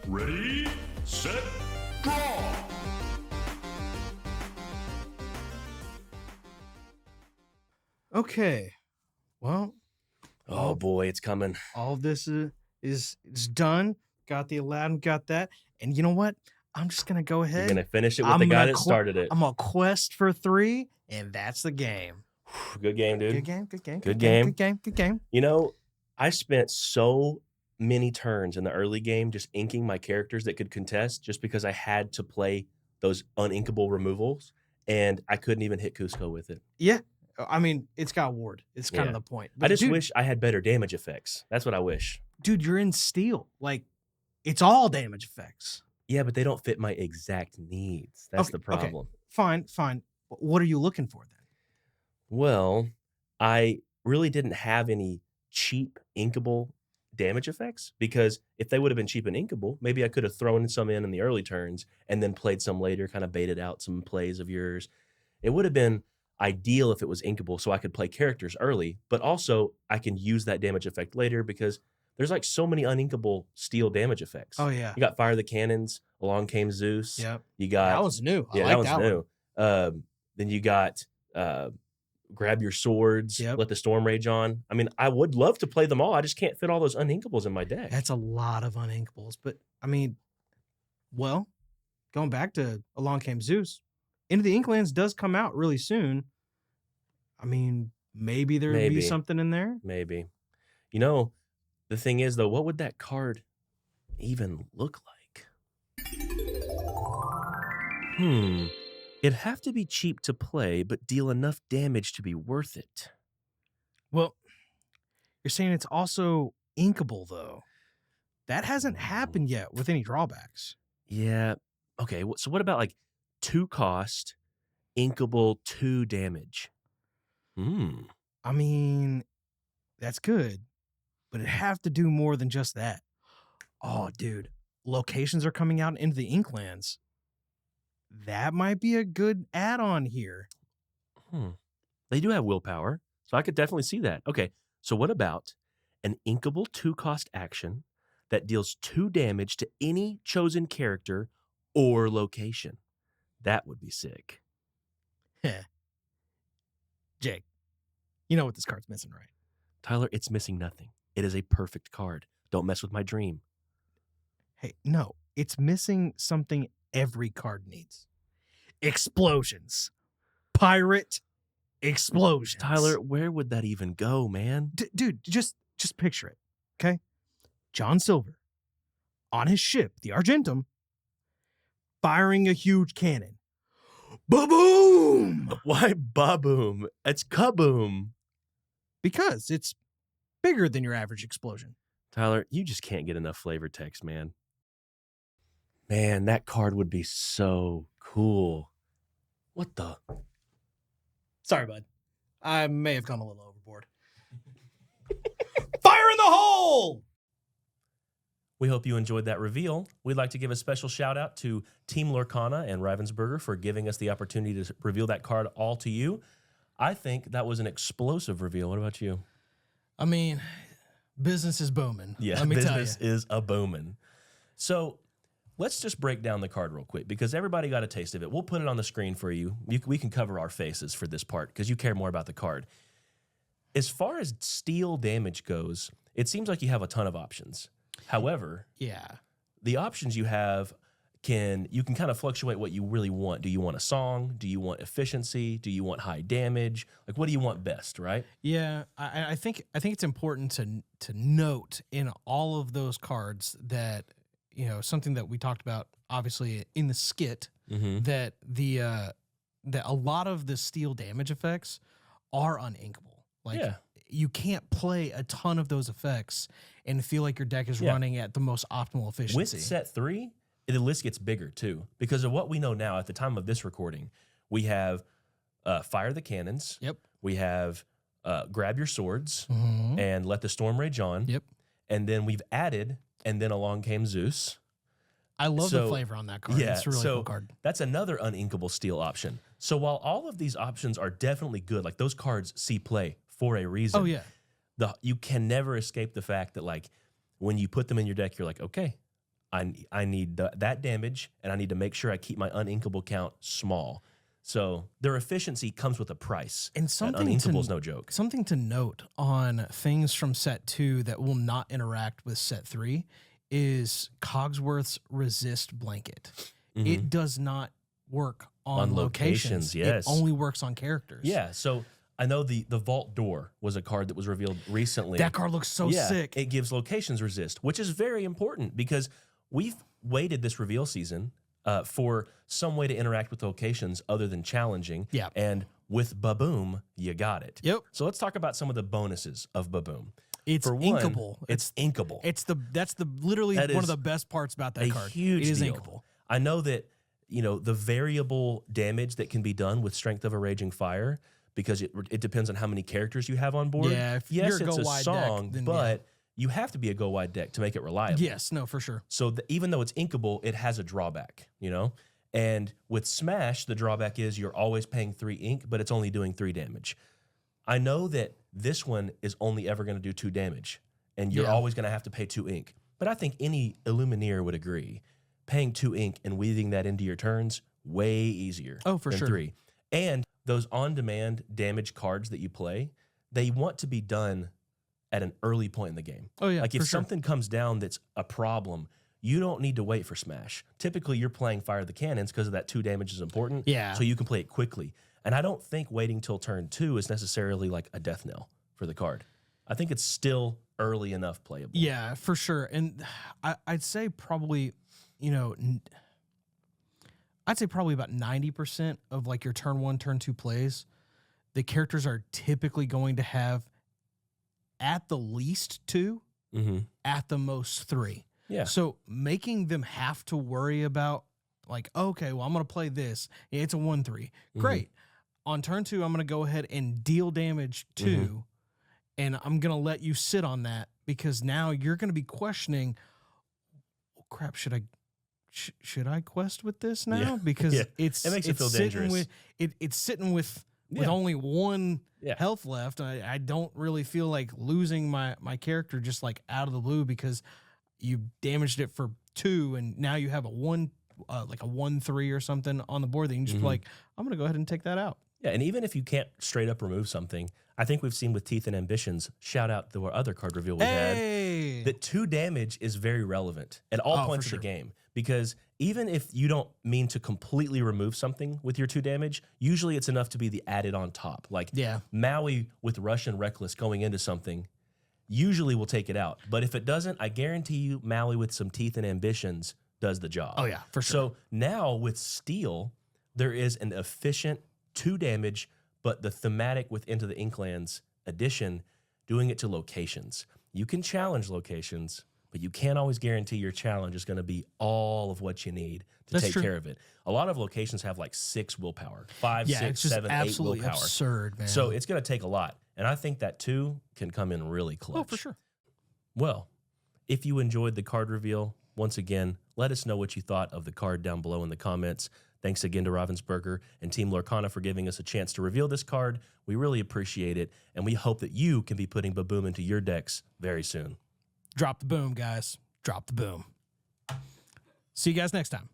Ready, set, draw! Okay. Well, Oh boy, it's coming. all of this is done. Got the Aladdin, got that. And you know what? I'm just gonna go ahead. You're gonna finish it with the guy that started it. I'm gonna quest for 3, and that's the game. Good game, dude. Good game. Good game. Good game. Good game. Good game. You know, I spent so many turns in the early game just inking my characters that could contest just because I had to play those uninkable removals, and I couldn't even hit Cusco with it. Yeah. I mean, it's got ward. It's kind of Yeah. the point. I But just dude, wish I had better damage effects. That's what I wish. dude, you're in steel. Like, it's all damage effects. Yeah, but they don't fit my exact needs. That's the Okay. problem. Fine. What are you looking for then? Well, I really didn't have any cheap inkable damage effects because if they would have been cheap and inkable, maybe I could have thrown some in the early turns and then played some later, kind of baited out some plays of yours. It would have been ideal if it was inkable so I could play characters early, but also I can use that damage effect later because there's like so many uninkable steel damage effects. Oh yeah. You got Fire the Cannons, Along Came Zeus. Yep. You got That was new. I yeah, like that that one's one. new. Then you got Grab Your Swords, Yep. Let the Storm Rage On. I mean, I would love to play them all. I just can't fit all those uninkables in my deck. That's a lot of uninkables. But I mean, well, going back to Along Came Zeus, Into the Inklands does come out really soon. I mean, maybe there would be Maybe. something in there. Maybe. You know, the thing is, though, what would that card even look like? It'd have to be cheap to play, but deal enough damage to be worth it. Well, you're saying it's also inkable though. That hasn't happened yet with any drawbacks. Yeah. Okay. So what about like 2 cost, inkable 2 damage? I mean, that's good, but it'd have to do more than just that. Oh, dude, locations are coming out into the Inklands. That might be a good add-on here. They do have willpower, so I could definitely see that. Okay, so what about an inkable 2 cost action that deals 2 damage to any chosen character or location? That would be sick. Jake, you know what this card's missing, right? Tyler, it's missing nothing. It is a perfect card. Don't mess with my dream. Hey, no, it's missing something every card needs. Explosions. Pirate explosions. Tyler, where would that even go, man? Dude, just picture it, okay? John Silver on his ship, the Argentum, firing a huge cannon. Ba-boom! Why ba-boom? It's kaboom. Because it's bigger than your average explosion. Tyler, you just can't get enough flavor text, man. Man, that card would be so cool. What the? Sorry, bud. I may have gone a little overboard. Fire in the hole! We hope you enjoyed that reveal. We'd like to give a special shout out to Team Lorcana and Ravensburger for giving us the opportunity to reveal that card all to you. I think that was an explosive reveal. What about you? I mean, business is booming. Yeah, let me tell you. business is a booming. So let's just break down the card real quick because everybody got a taste of it. We'll put it on the screen for you. We can cover our faces for this part because you care more about the card. As far as steel damage goes, it seems like you have a ton of options. However, Yeah. the options you have you can kind of fluctuate what you really want. Do you want a song? Do you want efficiency? Do you want high damage? Like, what do you want best, right? Yeah, I think it's important to note in all of those cards that, you know, something that we talked about obviously in the skit, that that a lot of the steel damage effects are uninkable. Like, you can't play a ton of those effects and feel like your deck is running at the most optimal efficiency. With set 3, the list gets bigger too because of what we know now at the time of this recording. We have Fire the Cannons. Yep. We have Grab Your Swords and Let the Storm Rage On. Yep. And then we've added, and then Along Came Zeus. I love the flavor on that card. Yeah, It's a really cool card. That's another uninkable steel option. So while all of these options are definitely good, like those cards see play for a reason. Oh, yeah. You can never escape the fact that, like, when you put them in your deck, you're like, okay, I need that damage, and I need to make sure I keep my uninkable count small. So their efficiency comes with a price. And something uninkable is no joke. Something to note on things from set 2 that will not interact with set 3 is Cogsworth's resist blanket. It does not work on locations. Yes. It only works on characters. Yeah. So I know the Vault Door was a card that was revealed recently. That card looks so sick. It gives locations resist, which is very important because we've waited this reveal season for some way to interact with locations other than challenging. Yeah. And with Baboom, you got it. Yep. So let's talk about some of the bonuses of Baboom. It's For one, inkable. It's inkable. That's literally That one of is the best parts about that a card. huge It is deal. inkable. I know that, the variable damage that can be done with Strength of a Raging Fire, because it depends on how many characters you have on board. Yeah, if yes, you're a it's a go-wide song, deck, then but you have to be a go-wide deck to make it reliable. Yes, no, for sure. So even though it's inkable, it has a drawback, And with Smash, the drawback is you're always paying 3 ink, but it's only doing 3 damage. I know that this one is only ever going to do 2 damage, and you're always going to have to pay 2 ink. But I think any Illumineer would agree. Paying 2 ink and weaving that into your turns, way easier Oh, for than sure. 3. And those on-demand damage cards that you play, they want to be done at an early point in the game. Oh, yeah, Like if for sure. something comes down that's a problem, you don't need to wait for Smash. Typically, you're playing Fire the Cannons because of that 2 damage is important. Yeah. So you can play it quickly. And I don't think waiting till turn 2 is necessarily like a death knell for the card. I think it's still early enough playable. Yeah, for sure. And I'd say probably, I'd say probably about 90% of like your turn 1, turn 2 plays, the characters are typically going to have at the least 2, at the most 3. Yeah. So making them have to worry about like, okay, well, I'm going to play this. Yeah, it's a 1/3. Great. On turn 2, I'm going to go ahead and deal damage 2, and I'm going to let you sit on that because now you're going to be questioning, oh, crap, should I quest with this now? Yeah. Because Yeah. it's It makes it feel sitting dangerous. with it's sitting with only 1 health left. I don't really feel like losing my character just like out of the blue because you damaged it for 2 and now you have a 1/3 or something on the board that you can just be like, I'm gonna go ahead and take that out. Yeah, and even if you can't straight up remove something, I think we've seen with Teeth and Ambitions, shout out to our other card reveal we had, that 2 damage is very relevant at all points of the game. Because even if you don't mean to completely remove something with your 2 damage, usually it's enough to be the added on top. Like Maui with Russian Reckless going into something usually will take it out. But if it doesn't, I guarantee you Maui with some Teeth and Ambitions does the job. Oh, yeah, for sure. So now with Steel, there is an efficient 2 damage, but the thematic with Into the Inklands edition, doing it to locations. You can challenge locations, but you can't always guarantee your challenge is going to be all of what you need to take care of it. A lot of locations have like 6 willpower, 5, 6, it's just 7, 8 absolutely willpower. absurd, man. So it's going to take a lot. And I think that 2 can come in really clutch. Oh, for sure. Well, if you enjoyed the card reveal, once again, let us know what you thought of the card down below in the comments. Thanks again to Ravensburger and Team Lorcana for giving us a chance to reveal this card. We really appreciate it, and we hope that you can be putting Baboom into your decks very soon. Drop the boom, guys. Drop the boom. See you guys next time.